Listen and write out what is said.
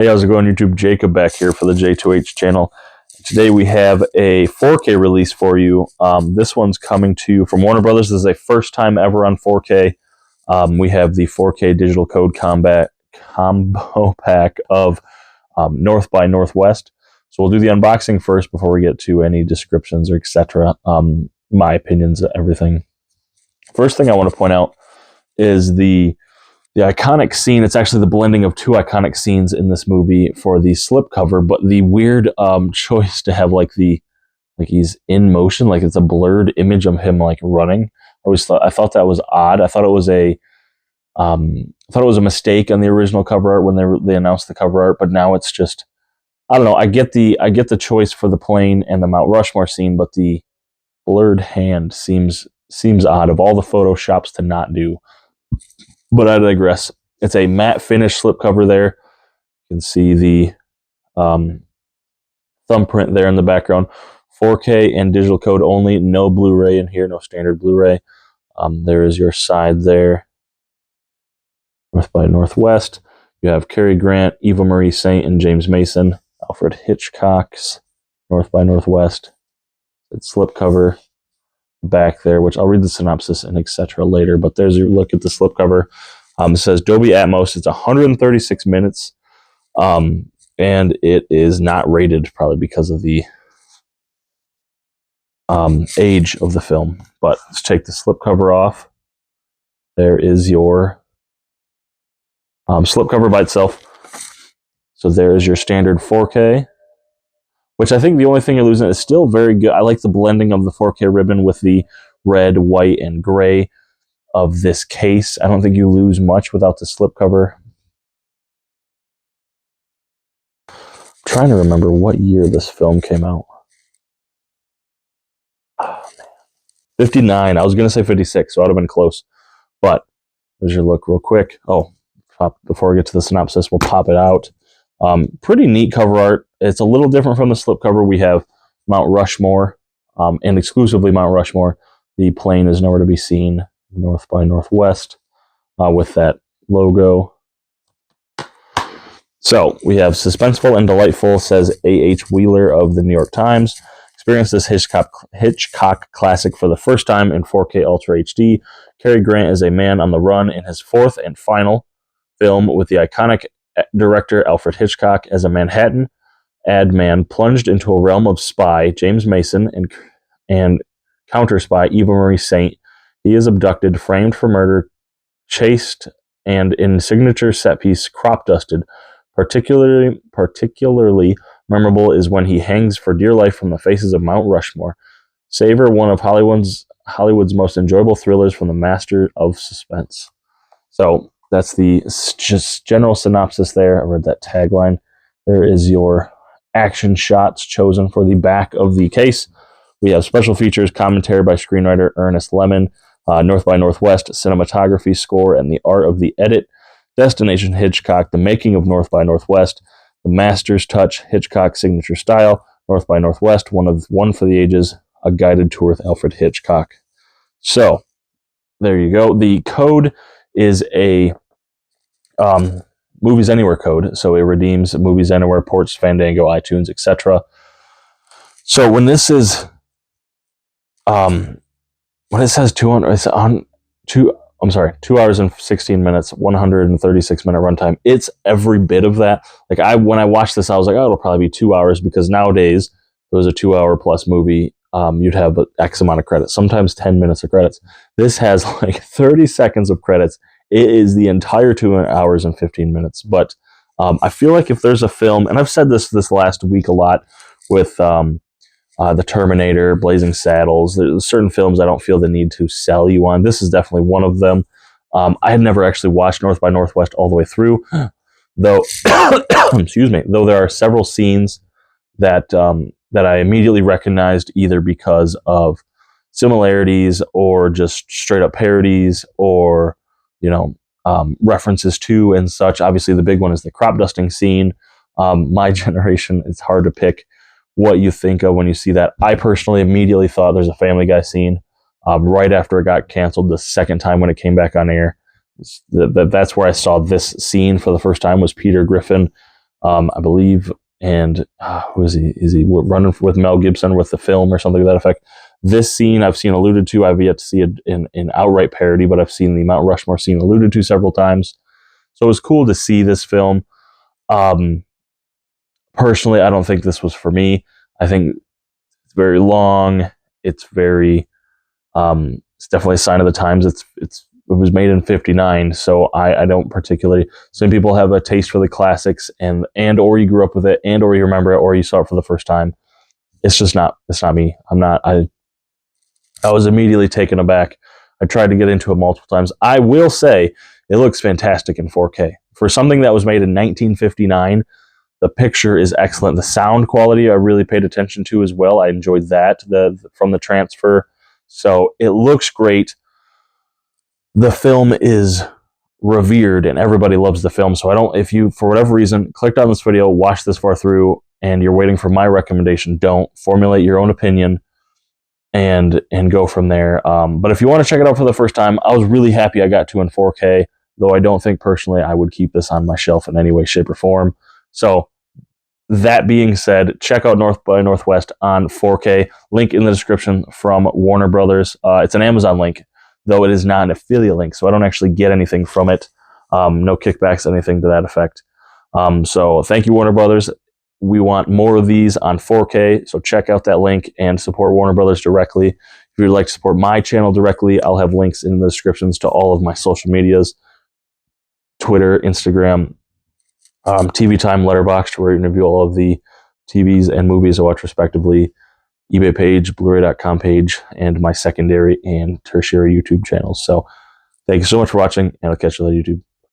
Hey, how's it going, YouTube? Jacob back here for the JTwoH channel. Today we have a 4K release for you. This one's coming to you from Warner Brothers. This is a first time ever on 4K. We have the 4K Digital Code Combo Pack of North by Northwest. So we'll do the unboxing first before we get to any descriptions or etc. My opinions, everything. First thing I want to point out is the iconic scene. It's actually the blending of two iconic scenes in this movie for the slipcover, but the weird choice to have like he's in motion, like it's a blurred image of him like running. I thought that was odd. I thought it was a mistake on the original cover art when they announced the cover art, but now it's just, I don't know. I get the choice for the plane and the Mount Rushmore scene, but the blurred hand seems odd. Of all the photoshops to not do. But I digress. It's a matte finish slipcover there. You can see the thumbprint there in the background. 4K and digital code only. No Blu-ray in here. No standard Blu-ray. There is your side there. North by Northwest. You have Cary Grant, Eva Marie Saint, and James Mason. Alfred Hitchcock's North by Northwest. It's slipcover back there, which I'll read the synopsis and etc. later, but there's your look at the slipcover. It says Dolby Atmos. It's 136 minutes, and it is not rated, probably because of the age of the film. But let's take the slipcover off. There is your slipcover by itself. So there is your standard 4K, which I think the only thing you're losing is still very good. I like the blending of the 4K ribbon with the red, white, and gray of this case. I don't think you lose much without the slipcover. I'm trying to remember what year this film came out. Oh, man. 59. I was going to say 56, so I would have been close. But there's your look real quick. Oh, before we get to the synopsis, we'll pop it out. Pretty neat cover art. It's a little different from the slipcover. We have Mount Rushmore, and exclusively Mount Rushmore. The plane is nowhere to be seen. North by Northwest, with that logo. So we have suspenseful and delightful, says A.H. Wheeler of the New York Times. Experience this Hitchcock classic for the first time in 4K Ultra HD. Cary Grant is a man on the run in his fourth and final film with the iconic director Alfred Hitchcock as a Manhattan ad man plunged into a realm of spy James Mason and counter spy Eva Marie Saint. He is abducted, framed for murder, chased, and in signature set piece crop dusted. Particularly memorable is when he hangs for dear life from the faces of Mount Rushmore. Savor one of Hollywood's most enjoyable thrillers from the master of suspense. So that's the just general synopsis there. I read that tagline. There is your action shots chosen for the back of the case. We have special features, commentary by screenwriter Ernest Lemon, North by Northwest, cinematography, score, and the art of the edit. Destination Hitchcock, the making of North by Northwest, the master's touch, Hitchcock signature style, North by Northwest, one for the ages, a guided tour with Alfred Hitchcock. So there you go. The code is a Movies Anywhere code, so it redeems Movies Anywhere, ports, Fandango, iTunes, etc. So when this is when it says 2 hours and 16 minutes, 136 minute runtime, it's every bit of that. Like when I watched this, I was like, oh, it'll probably be 2 hours, because nowadays if it was a 2 hour plus movie, you'd have X amount of credits, sometimes 10 minutes of credits. This has like 30 seconds of credits. It is the entire 2 hours and 15 minutes. But I feel like if there's a film, and I've said this last week a lot with The Terminator, Blazing Saddles, there's certain films I don't feel the need to sell you on. This is definitely one of them. I had never actually watched North by Northwest all the way through, though. Excuse me. Though there are several scenes that I immediately recognized, either because of similarities or just straight up parodies, or references to and such. Obviously, the big one is the crop dusting scene. My generation, it's hard to pick what you think of when you see that. I personally immediately thought there's a Family Guy scene right after it got canceled the second time when it came back on air. That's where I saw this scene for the first time, was Peter Griffin I believe. And who is he? Is he running with Mel Gibson with the film or something to that effect? This scene I've seen alluded to. I've yet to see it in outright parody, but I've seen the Mount Rushmore scene alluded to several times. So it was cool to see this film. Personally, I don't think this was for me. I think it's very long. It's very, it's definitely a sign of the times. It was made in '59, so I don't particularly. Some people have a taste for the classics, and or you grew up with it, and or you remember it, or you saw it for the first time. It's just not. It's not me. I'm not. I was immediately taken aback. I tried to get into it multiple times. I will say it looks fantastic in 4K for something that was made in 1959. The picture is excellent. The sound quality I really paid attention to as well. I enjoyed that from the transfer. So it looks great. The film is revered and everybody loves the film. So if you, for whatever reason, clicked on this video, watched this far through, and you're waiting for my recommendation, don't. Formulate your own opinion and go from there. But if you want to check it out for the first time, I was really happy I got to in 4K, though I don't think personally I would keep this on my shelf in any way, shape, or form. So that being said, check out North by Northwest on 4K. Link in the description from Warner Brothers. It's an Amazon link, though it is not an affiliate link, so I don't actually get anything from it. No kickbacks, anything to that effect. So thank you, Warner Brothers. We want more of these on 4K, so check out that link and support Warner Brothers directly. If you'd like to support my channel directly, I'll have links in the descriptions to all of my social medias, Twitter, Instagram, TV Time, Letterboxd, where I interview all of the TVs and movies I watch respectively, eBay page, Bluray.com page, and my secondary and tertiary YouTube channels. So thank you so much for watching, and I'll catch you later, YouTube.